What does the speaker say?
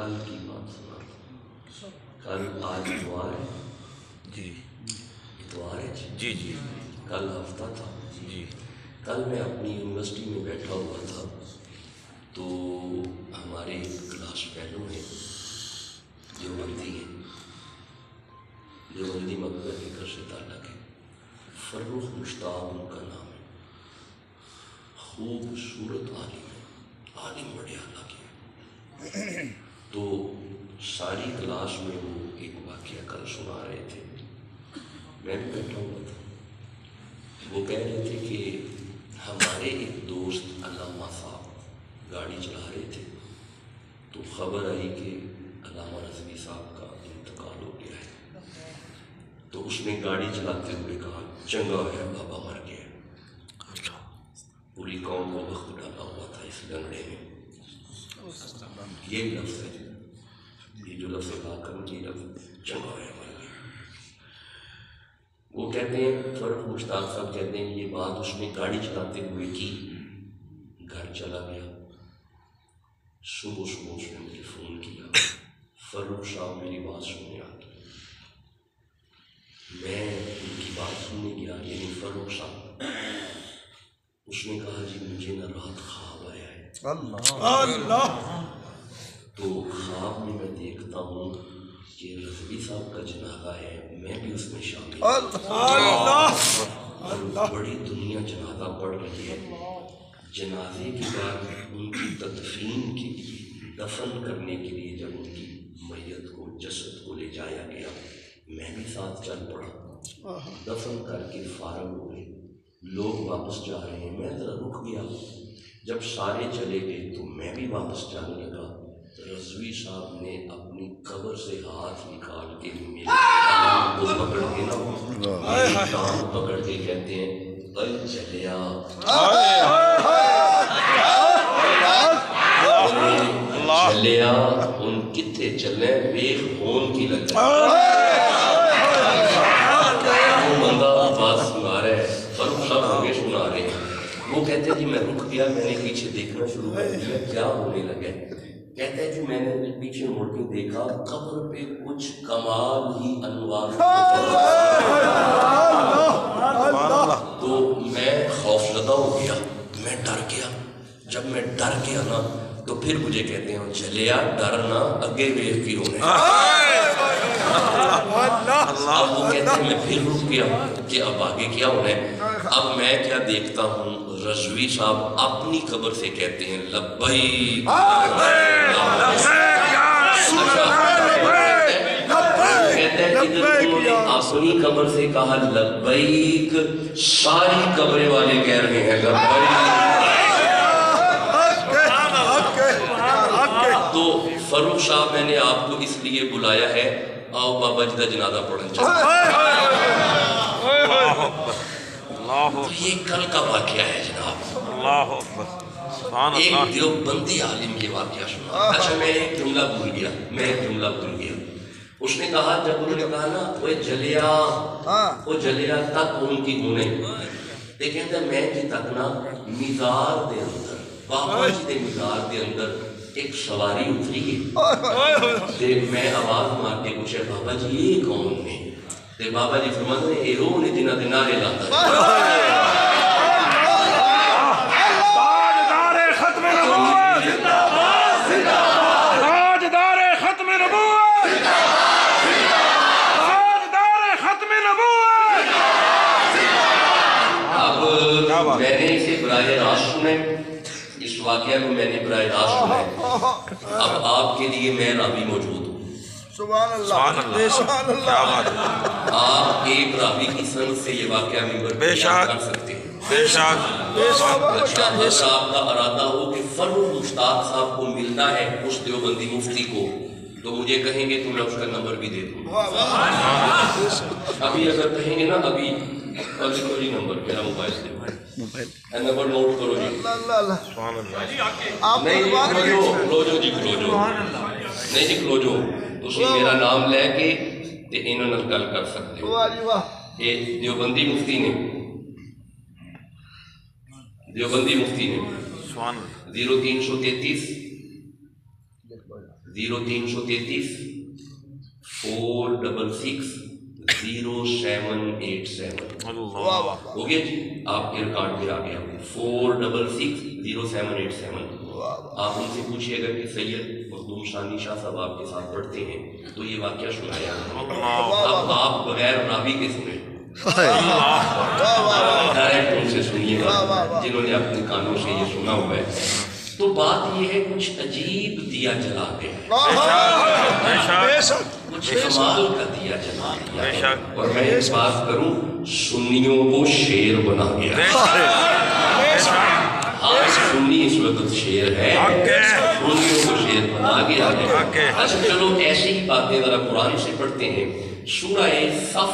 کل کی بات سناتا ہوں. کل آج اتوار ہے جی اتوار ہے جی جی کل ہفتہ تھا. جی کل میں اپنی یونیورسٹی میں بیٹھا ہوا تھا تو ہمارے ایک کلاس فیلو ہیں دیوبندی ہیں، دیوبندی مکتب کے گھر سے تعلق ہے، فروخ مشتاق ان کا نام ہے. خوبصورت عالم ہے، عالم بڑے اعلیٰ کے. تو ساری کلاس میں وہ ایک واقعہ کل سنا رہے تھے، میں بھی بیٹھا ہوا تھا. وہ کہہ رہے تھے کہ ہمارے ایک دوست علامہ صاحب گاڑی چلا رہے تھے تو خبر آئی کہ علامہ رضوی صاحب کا انتقال ہو گیا ہے. تو اس نے گاڑی چلاتے ہوئے کہا چنگا ہے بابا مر گیا. پوری قوم کو وقت ڈالا ہوا تھا اس لنگڑے میں. یہ لفظ ہے، یہ جو لفظ کہا کروں یہ لفظ چنگا ہے مر گیا. وہ کہتے ہیں فرق مشتاق صاحب کہتے ہیں یہ بات اس نے گاڑی چلاتے ہوئے کی. گھر چلا گیا، صبح اس نے مجھے فون کیا، فروخ صاحب میری بات سننے آ گئی. میں ان کی بات سننے گیا، یعنی فروخ صاحب. اس نے کہا جی مجھے نہ رات خواب آیا ہے. اللہ تو خواب میں دیکھتا ہوں کہ رضوی صاحب کا جنازہ ہے، میں بھی اس میں شامل ہوں. بڑی دنیا جنازہ پڑھ رہی ہے. جنازے کے بعد ان کی تدفین کے لیے، دفن کرنے کے لیے جب ان کی میت کو، جسد کو لے جایا گیا، میں بھی ساتھ چل پڑا. دفن کر کے فارغ ہو گئے، لوگ واپس جا رہے ہیں، میں ذرا رک گیا. جب سارے چلے گئے تو میں بھی واپس جانے لگا. رضوی صاحب نے اپنی قبر سے ہاتھ نکال کے میرے کان کو پکڑ کے نا، میری کان پکڑ کے کہتے ہیں اے چلیا، چلیا ان کتنے چلے ویخ ہون کی لگتا ہے. وہ بندہ بات سنا رہا ہے، فروخ صاحب ہمیں سنا رہے ہیں. وہ کہتے ہیں جی میں رک گیا، میں نے پیچھے دیکھنا شروع کر دیا، کیا ہونے لگا. کہتے ہیں جی میں نے پیچھے مڑ کے دیکھا قبر پہ کچھ کمال ہی انوار. تو میں خوف زدہ ہو گیا، میں ڈر گیا. جب میں ڈر گیا نا تو پھر مجھے کہتے ہیں چلیا ڈرنا اگے ویخ کی ہونے. اب وہ کہتے ہیں میں پھر رک گیا کہ اب آگے کیا ہونا ہے. اب میں کیا دیکھتا ہوں، رضوی صاحب اپنی قبر سے کہتے ہیں لبیک. کہتے ہیں کہ انہوں نے اپنی قبر سے کہا لبیک، ساری قبریں والے کہہ رہے ہیں لبیک. تو فروخ صاحب میں نے آپ کو اس لیے بلایا ہے، آؤ بابا جی کا جنازہ پڑھن چاہتا. تو یہ کل کا واقعہ ہے جناب. ایک دیوبندی عالم یہ واقعہ سنا. اچھا میں ایک جملہ بھول گیا. اس نے کہا جب انہوں نے کہا نا وہ جلیا، وہ جلیا تک ان کی گنے دیکھیں تو میں جی تک نا مزار دے اندر، بابا جی دے مزار دے اندر ایک سواری اتری ہے. میں آواز مار کے پوچھا بابا جی یہ کون نے؟ بابا جی فرماتے ہیں اے روح نے جنہ دے نعرے لاتا ہے. میں نے اسے براہ راست سنا ہے، اس واقعہ کو میں نے براہ راست سنا ہے. اب آپ کے لیے میں راوی موجود ہوں. سبحان اللہ، کیا بات ہے. آپ ایک راوی کی سند سے یہ واقعہ ممبر پر بیان کر سکتے ہیں. بے شک. اچھا اگر آپ کا ارادہ ہو کہ فروخ مشتاق صاحب کو ملنا ہے اس دیوبندی مفتی کو تو مجھے کہیں گے تو میں اس کا نمبر بھی دے دوں. ابھی اگر کہیں گے نا ابھی لکھو جی نمبر، میرا موبائل سے نمبر نوٹ کرو جی. نہیں جی کھلو جو جی کھلو جو، نہیں جی کھلو جو. تسی میرا نام لے کے انہوں نے گل کر سکتے ہو. یہ دیوبندی مفتی نے 0333 0333 466 0787 اللہ ہو گیا جی، آپ کے ریکارڈ پہ آ گیا 466 0787. آپ ان سے پوچھئے گا کہ سید مخدوم ثانی شاہ صاحب آپ کے ساتھ پڑھتے ہیں تو یہ واقعہ سنایا. اب آپ بغیر راوی کے سنیں، ڈائریکٹ ان سے سنیے جنہوں نے اپنے کانوں سے یہ سنا ہوا ہے. تو بات یہ ہے کچھ عجیب دیا جلاتے ہیں، کچھ کمال کا دیا جلا دیا ہے. اور میں اس بات کروں سنیوں کو شیر بنا گیا. ہاں سنی اس وقت شیر ہے، سنیوں کو شیر بنا گیا ہے. اچھا چلو ایسی ہی باتیں ذرا قرآن سے پڑھتے ہیں. سورہ صف